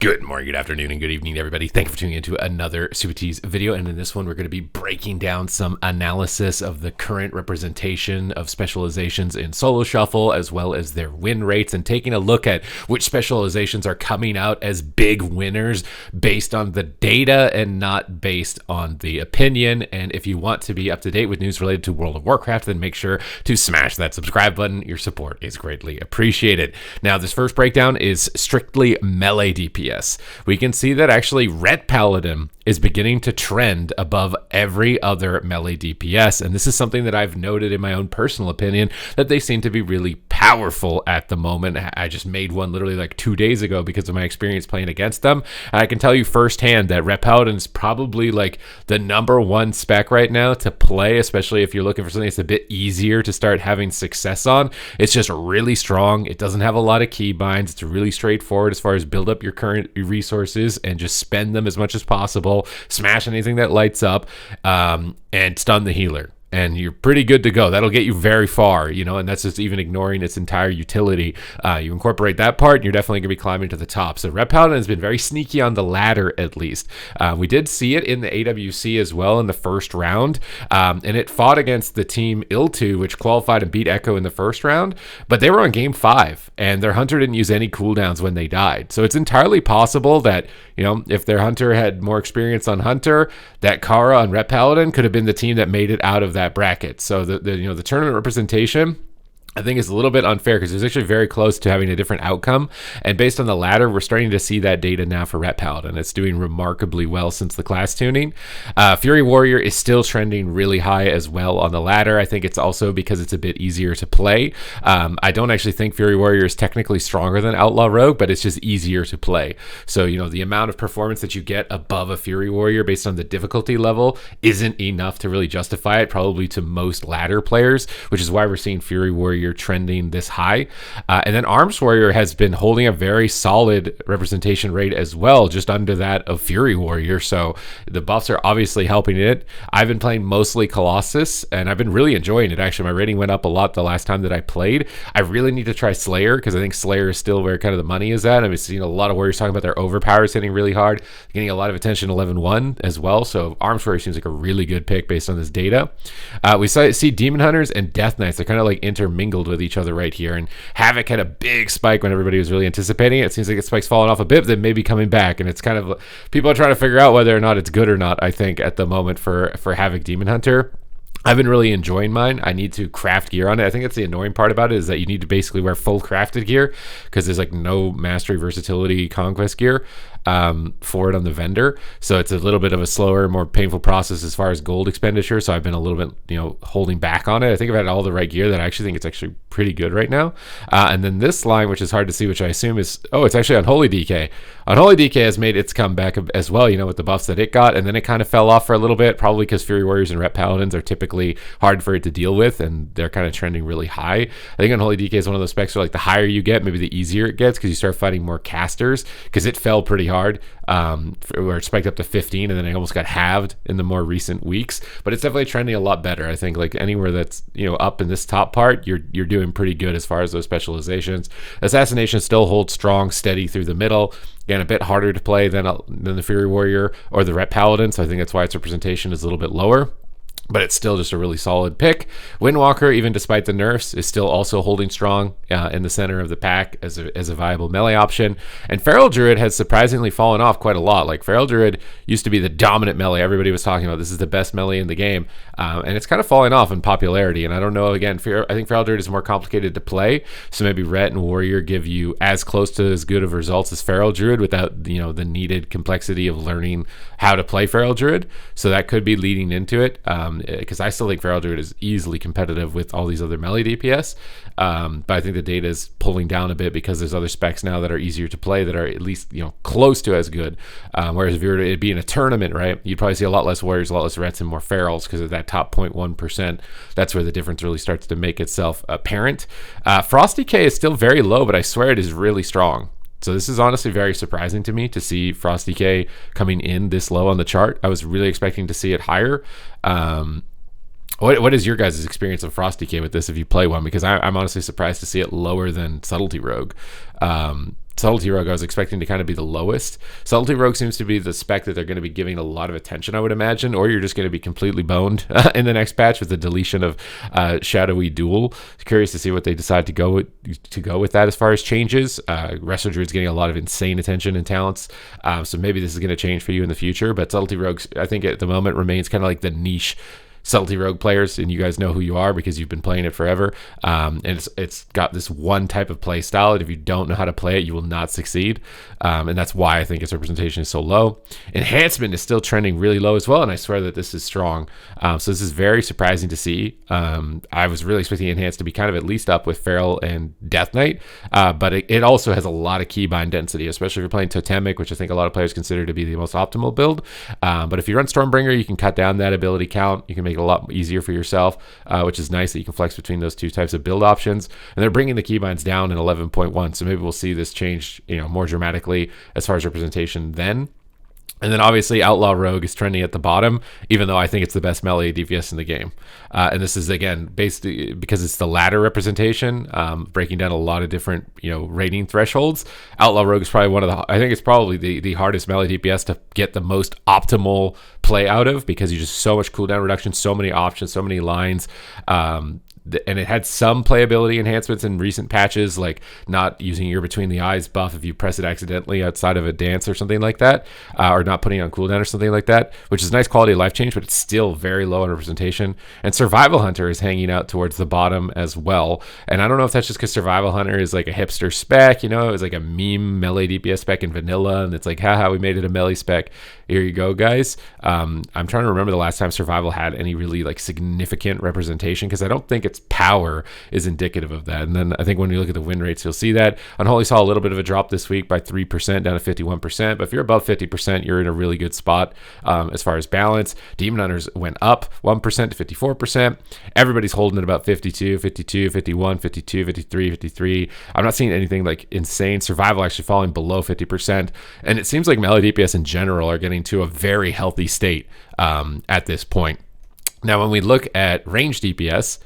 Good morning, good afternoon, and good evening, everybody. Thank you for tuning into another Supatease video. And in this one, we're going to be breaking down some analysis of the current representation of specializations in Solo Shuffle, as well as their win rates, and taking a look at which specializations are coming out as big winners based on the data and not based on the opinion. And if you want to be up to date with news related to World of Warcraft, then make sure to smash that subscribe button. Your support is greatly appreciated. Now, this first breakdown is strictly melee DPS. We can see that actually Ret Paladin is beginning to trend above every other melee DPS, and this is something that I've noted in my own personal opinion, that they seem to be really powerful at the moment. I just made one literally like 2 days ago because of my experience playing against them, and I can tell you firsthand that Ret Paladin is probably like the #1 spec right now to play, especially if you're looking for something that's a bit easier to start having success on. It's just really strong. It doesn't have a lot of keybinds. It's really straightforward as far as build up your current resources and just spend them as much as possible, smash anything that lights up, and stun the healer. And you're pretty good to go. That'll get you very far, and that's just even ignoring its entire utility. You incorporate that part, and you're definitely going to be climbing to the top. So Ret Paladin has been very sneaky on the ladder, at least. We did see it in the AWC as well in the first round, and it fought against the team Iltu, which qualified and beat Echo in the first round, but they were on game 5, and their hunter didn't use any cooldowns when they died. So it's entirely possible that, if their hunter had more experience on hunter, that Kara on Ret Paladin could have been the team that made it out of that bracket. So the tournament representation, I think, is a little bit unfair because it was actually very close to having a different outcome. And based on the ladder, we're starting to see that data now for Ret Paladin. It's doing remarkably well since the class tuning. Fury Warrior is still trending really high as well on the ladder. I think it's also because it's a bit easier to play. I don't actually think Fury Warrior is technically stronger than Outlaw Rogue, but it's just easier to play. So, the amount of performance that you get above a Fury Warrior based on the difficulty level isn't enough to really justify it, probably to most ladder players, which is why we're seeing Fury Warrior trending this high. And then Arms Warrior has been holding a very solid representation rate as well, just under that of Fury Warrior. So the buffs are obviously helping it. I've been playing mostly Colossus, and I've been really enjoying it. Actually, my rating went up a lot the last time that I played. I really need to try Slayer because I think Slayer is still where kind of the money is at. I've been seeing a lot of warriors talking about their overpowers hitting really hard, getting a lot of attention 11-1 as well. So Arms Warrior seems like a really good pick based on this data. We see Demon Hunters and Death Knights. They're kind of like intermingled with each other right here, and Havoc had a big spike when everybody was really anticipating it. It seems like its spike's falling off a bit, but then maybe coming back, and it's kind of, people are trying to figure out whether or not it's good or not, I think, at the moment for Havoc Demon Hunter. I've been really enjoying mine. I need to craft gear on it. I think that's the annoying part about it, is that you need to basically wear full crafted gear because there's like no mastery, versatility, conquest gear for it on the vendor. So it's a little bit of a slower, more painful process as far as gold expenditure. So I've been a little bit, holding back on it. I think I've had all the right gear that I actually think it's actually pretty good right now. And then this line, which is hard to see, which I assume is, it's actually Unholy DK. Unholy DK has made its comeback as well, with the buffs that it got. And then it kind of fell off for a little bit, probably because Fury Warriors and Ret Paladins are typically hard for it to deal with, and they're kind of trending really high. I think Unholy DK is one of those specs where like the higher you get, maybe the easier it gets because you start fighting more casters, because it fell pretty hard, where it spiked up to 15 and then it almost got halved in the more recent weeks. But it's definitely trending a lot better. I think like anywhere that's up in this top part, you're doing pretty good as far as those specializations. Assassination still holds strong, steady through the middle. Again, a bit harder to play than the Fury Warrior or the Ret Paladin, so I think that's why its representation is a little bit lower. But it's still just a really solid pick. Windwalker, even despite the nerfs, is still also holding strong in the center of the pack as a viable melee option. And Feral Druid has surprisingly fallen off quite a lot. Like, Feral Druid used to be the dominant melee. Everybody was talking about this is the best melee in the game. And it's kind of falling off in popularity. And I don't know, again, I think Feral Druid is more complicated to play. So maybe Ret and Warrior give you as close to as good of results as Feral Druid without, the needed complexity of learning how to play Feral Druid. So that could be leading into it. Because I still think Feral Druid is easily competitive with all these other melee DPS, but I think the data is pulling down a bit because there's other specs now that are easier to play that are at least close to as good. Whereas if you were to be in a tournament, right, you'd probably see a lot less Warriors, a lot less Rets, and more Ferals because of that top 0.1%. That's where the difference really starts to make itself apparent. Frosty K is still very low, but I swear it is really strong. So this is honestly very surprising to me to see Frosty K coming in this low on the chart. I was really expecting to see it higher. What is your guys' experience of Frosty K with this if you play one? Because I'm honestly surprised to see it lower than Subtlety Rogue. Subtlety Rogue I was expecting to kind of be the lowest. Subtlety Rogue seems to be the spec that they're going to be giving a lot of attention, I would imagine, or you're just going to be completely boned in the next patch with the deletion of Shadowy Duel. Curious to see what they decide to go with that as far as changes. Wrestler Druid's getting a lot of insane attention and talents, so maybe this is going to change for you in the future. But Subtlety Rogue, I think at the moment, remains kind of like the niche Subtlety Rogue players, and you guys know who you are because you've been playing it forever. And it's got this one type of play style that if you don't know how to play it, you will not succeed. And that's why I think its representation is so low. Enhancement is still trending really low as well, and I swear that this is strong. So this is very surprising to see. I was really expecting Enhanced to be kind of at least up with Feral and Death Knight, but it also has a lot of keybind density, especially if you're playing Totemic, which I think a lot of players consider to be the most optimal build. But if you run Stormbringer, you can cut down that ability count. You can make it a lot easier for yourself, which is nice that you can flex between those two types of build options. And they're bringing the keybinds down in 11.1, so maybe we'll see this change, more dramatically as far as representation then. And then obviously Outlaw Rogue is trending at the bottom, even though I think it's the best melee DPS in the game. And this is, again, basically because it's the ladder representation, breaking down a lot of different, rating thresholds. Outlaw Rogue is probably I think it's probably the hardest melee DPS to get the most optimal play out of, because you just so much cooldown reduction, so many options, so many lines. And it had some playability enhancements in recent patches, like not using your Between the Eyes buff if you press it accidentally outside of a dance or something like that, or not putting it on cooldown or something like that, which is a nice quality of life change, but it's still very low in representation. And Survival Hunter is hanging out towards the bottom as well. And I don't know if that's just because Survival Hunter is like a hipster spec, it was like a meme melee DPS spec in vanilla, and it's like, haha, we made it a melee spec. Here you go, guys. I'm trying to remember the last time Survival had any really like significant representation, because I don't think its power is indicative of that. And then I think when you look at the win rates, you'll see that Unholy saw a little bit of a drop this week by 3% down to 51%. But if you're above 50%, you're in a really good spot as far as balance. Demon Hunters went up 1% to 54%. Everybody's holding at about 52, 52, 51, 52, 53, 53. I'm not seeing anything like insane. Survival actually falling below 50%. And it seems like melee DPS in general are getting to a very healthy state at this point. Now, when we look at range DPS,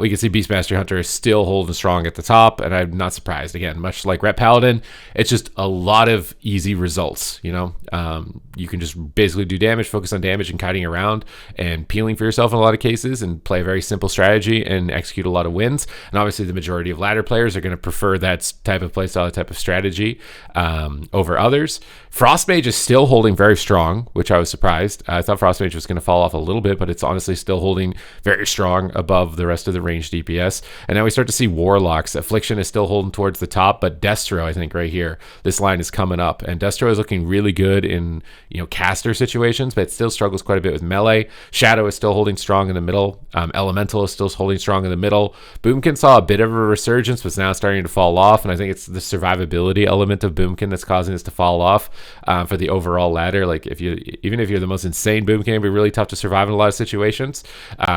we can see Beastmaster Hunter is still holding strong at the top, and I'm not surprised. Again, much like Ret Paladin, it's just a lot of easy results. You can just basically do damage, focus on damage and kiting around and peeling for yourself in a lot of cases, and play a very simple strategy and execute a lot of wins. And obviously, the majority of ladder players are going to prefer that type of playstyle, type of strategy over others. Frostmage is still holding very strong, which I was surprised. I thought Frostmage was going to fall off a little bit, but it's honestly still holding very strong above the rest of the range DPS. And now we start to see Warlocks. Affliction is still holding towards the top, but Destro, I think right here, this line is coming up, and Destro is looking really good in caster situations, but it still struggles quite a bit with melee. Shadow is still holding strong in the middle. Elemental is still holding strong in the middle. Boomkin saw a bit of a resurgence, but it's now starting to fall off, and I think it's the survivability element of Boomkin that's causing this to fall off for the overall ladder. Like even if you're the most insane Boomkin, it'd be really tough to survive in a lot of situations.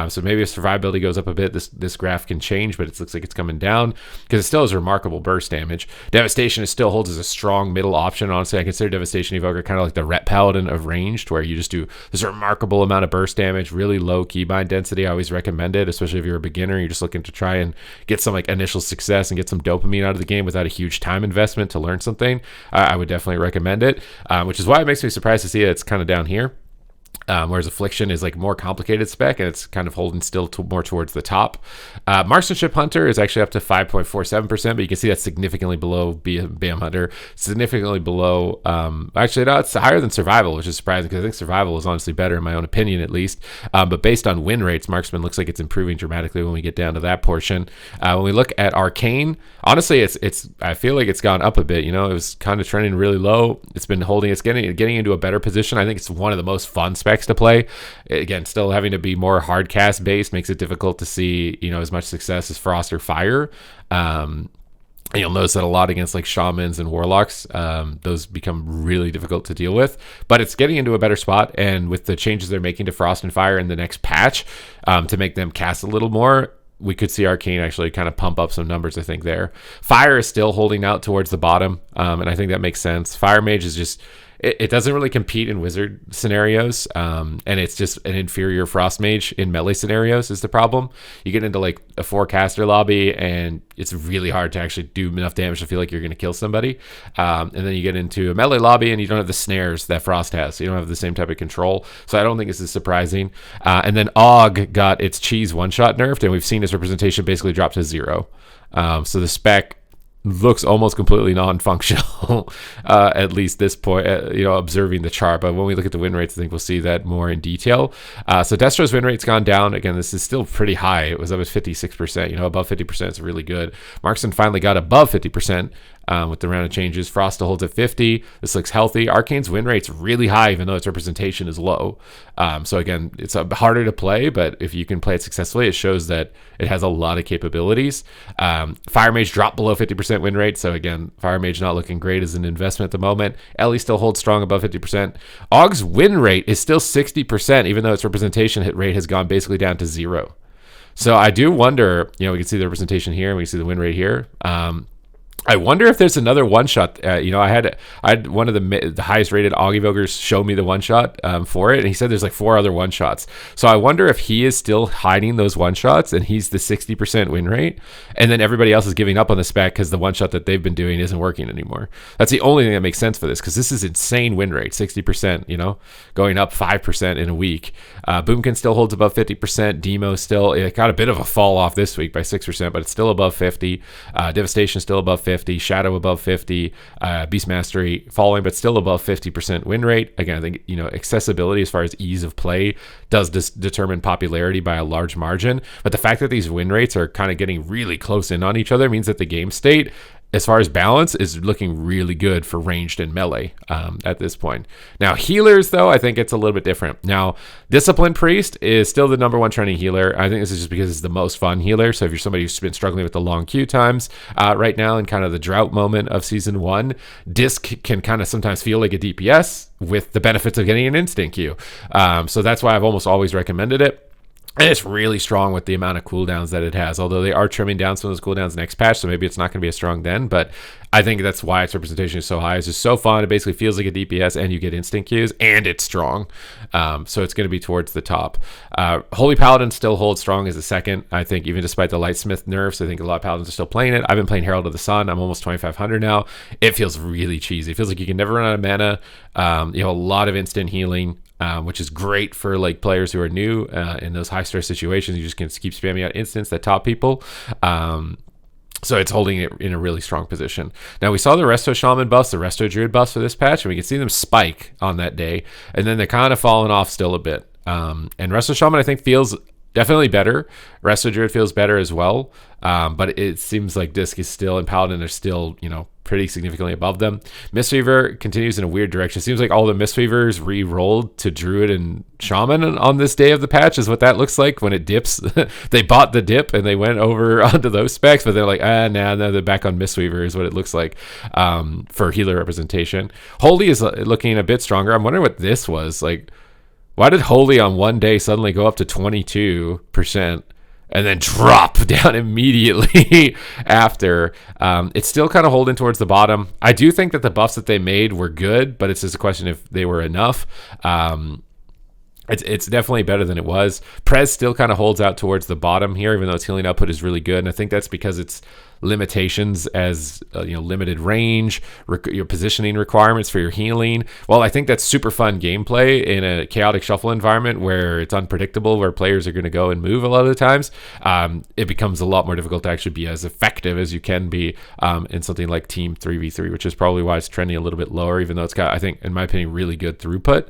So maybe if survivability goes up a bit, this graph can change, but it looks like it's coming down because it still has remarkable burst damage. Devastation still holds as a strong middle option. Honestly, I consider Devastation Evoker kind of like the Ret Paladin of ranged, where you just do this remarkable amount of burst damage, really low keybind density. I always recommend it, especially if you're a beginner and you're just looking to try and get some like initial success and get some dopamine out of the game without a huge time investment to learn something. I would definitely recommend it, which is why it makes me surprised to see it's kind of down here. Whereas Affliction is like more complicated spec, and it's kind of holding still more towards the top. Marksmanship Hunter is actually up to 5.47%, but you can see that's significantly below BAM Hunter, significantly below, actually no, it's higher than Survival, which is surprising because I think Survival is honestly better in my own opinion, at least. But based on win rates, Marksman looks like it's improving dramatically when we get down to that portion. When we look at Arcane, honestly, I feel like it's gone up a bit. It was kind of trending really low. It's been holding, it's getting into a better position. I think it's one of the most fun specs to play. Again, still having to be more hard cast based makes it difficult to see as much success as Frost or Fire. You'll notice that a lot against like Shamans and Warlocks, those become really difficult to deal with, but it's getting into a better spot. And with the changes they're making to Frost and Fire in the next patch to make them cast a little more, we could see Arcane actually kind of pump up some numbers, I think, there. Fire is still holding out towards the bottom. and I think that makes sense. Fire Mage is just it doesn't really compete in wizard scenarios, and it's just an inferior Frost Mage in melee scenarios is the problem. You get into like a 4-caster lobby, and it's really hard to actually do enough damage to feel like you're going to kill somebody. And then you get into a melee lobby, and you don't have the snares that Frost has. So you don't have the same type of control. So I don't think this is surprising. And then Og got its cheese one-shot nerfed, and we've seen its representation basically drop to 0. So the spec looks almost completely non-functional, at least this point, observing the chart. But when we look at the win rates, I think we'll see that more in detail. So Destro's win rate's gone down. Again, this is still pretty high. It was up at 56%. Above 50% is really good. Marksman finally got above 50%. With the round of changes. Frost still holds at 50. This looks healthy. Arcane's win rate's really high, even though its representation is low. So again, it's harder to play, but if you can play it successfully, it shows that it has a lot of capabilities. Fire Mage dropped below 50% win rate. So again, Fire Mage not looking great as an investment at the moment. Ellie still holds strong above 50%. Og's win rate is still 60%, even though its representation hit rate has gone basically down to 0. So I do wonder, we can see the representation here and we can see the win rate here. I wonder if there's another one shot. I had one of the highest rated Augie Vogers show me the one shot for it, and he said there's like 4 other one shots. So I wonder if he is still hiding those one shots, and he's the 60% win rate, and then everybody else is giving up on the spec because the one shot that they've been doing isn't working anymore. That's the only thing that makes sense for this, because this is insane win rate, 60%. Going up 5% in a week. Boomkin still holds above 50%. Demo still it got a bit of a fall off this week by 6%, but it's still above 50. Devastation still above 50. Shadow above 50, Beast Mastery falling, but still above 50% win rate. Again, I think accessibility as far as ease of play does determine popularity by a large margin. But the fact that these win rates are kind of getting really close in on each other means that the game state, as far as balance, is looking really good for ranged and melee at this point. Now, healers, though, I think it's a little bit different. Now, Discipline Priest is still the number one trending healer. I think this is just because it's the most fun healer. So if you're somebody who's been struggling with the long queue times right now and kind of the drought moment of Season 1, Disc can kind of sometimes feel like a DPS with the benefits of getting an instant queue. So that's why I've almost always recommended it. And it's really strong with the amount of cooldowns that it has, although they are trimming down some of those cooldowns next patch, so maybe it's not going to be as strong then, but I think that's why its representation is so high. It's just so fun. It basically feels like a DPS, and you get instant queues, and it's strong. So it's going to be towards the top. Holy Paladin still holds strong as a second. I think even despite the Lightsmith nerfs, I think a lot of Paladins are still playing it. I've been playing Herald of the Sun. I'm almost 2,500 now. It feels really cheesy. It feels like you can never run out of mana. A lot of instant healing. Which is great for like players who are new in those high stress situations. You just can keep spamming out instants that top people. So it's holding it in a really strong position. Now, we saw the Resto Shaman buffs, the Resto Druid buffs for this patch, and we can see them spike on that day. And then they're kind of falling off still a bit. And Resto Shaman, I think, feels definitely better. Resto Druid feels better as well. But it seems like Disc is still, and Paladin are still, pretty significantly above them. Mistweaver continues in a weird direction. It seems like all the Mistweavers re-rolled to Druid and Shaman on this day of the patch is what that looks like when it dips. They bought the dip and they went over onto those specs, but they're like, now they're back on Mistweaver is what it looks like for healer representation. Holy is looking a bit stronger. I'm wondering what this was. Like, why did Holy on one day suddenly go up to 22%? And then drop down immediately after. It's still kind of holding towards the bottom. I do think that the buffs that they made were good, but it's just a question if they were enough. It's definitely better than it was. Prez still kind of holds out towards the bottom here, even though its healing output is really good. And I think that's because it's limitations as limited range, your positioning requirements for your healing. Well, I think that's super fun gameplay in a chaotic shuffle environment where it's unpredictable, where players are going to go and move a lot of the times. It becomes a lot more difficult to actually be as effective as you can be in something like Team 3v3, which is probably why it's trending a little bit lower, even though it's got, I think, in my opinion, really good throughput.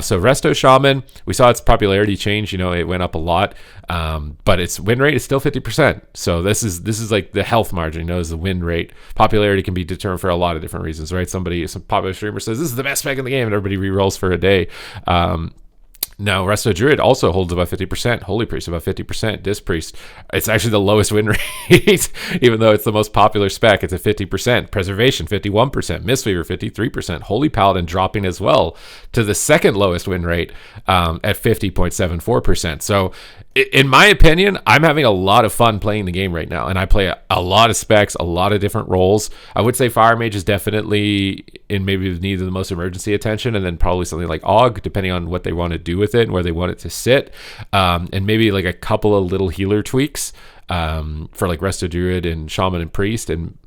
So Resto Shaman, we saw its popularity change. It went up a lot, but its win rate is still 50%. So this is like the health margin, is the win rate. Popularity can be determined for a lot of different reasons, right? Some popular streamer says this is the best spec in the game, and everybody re-rolls for a day. Now, Resto Druid also holds about 50%. Holy Priest about 50%. Disc Priest, it's actually the lowest win rate, even though it's the most popular spec. It's at 50%. Preservation, 51%. Mistweaver, 53%. Holy Paladin dropping as well to the second lowest win rate at 50.74%. So in my opinion, I'm having a lot of fun playing the game right now, and I play a lot of specs, a lot of different roles. I would say Fire Mage is definitely in maybe the need of the most emergency attention, and then probably something like Og, depending on what they want to do with it and where they want it to sit, and maybe like a couple of little healer tweaks for like Resto Druid and Shaman and Priest. And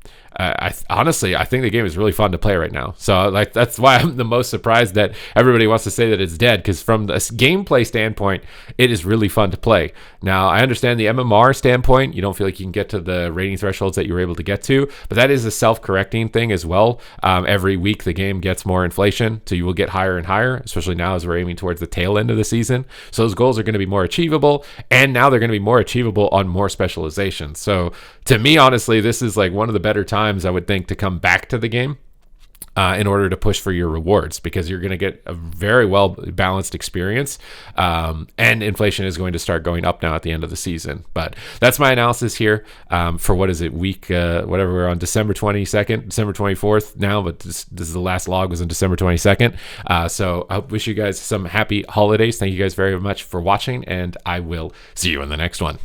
honestly, I think the game is really fun to play right now. So like that's why I'm the most surprised that everybody wants to say that it's dead, because from the gameplay standpoint, it is really fun to play. Now, I understand the MMR standpoint. You don't feel like you can get to the rating thresholds that you were able to get to, but that is a self-correcting thing as well. Every week, the game gets more inflation, so you will get higher and higher, especially now as we're aiming towards the tail end of the season. So those goals are going to be more achievable, and now they're going to be more achievable on more specializations. So to me, honestly, this is like one of the better times I would think to come back to the game in order to push for your rewards, because you're going to get a very well balanced experience, and inflation is going to start going up now at the end of the season. But that's my analysis here for what is it, week whatever, we're on December 22nd, December 24th now, but this is the last log was on December 22nd. So I wish you guys some happy holidays. Thank you guys very much for watching, and I will see you in the next one.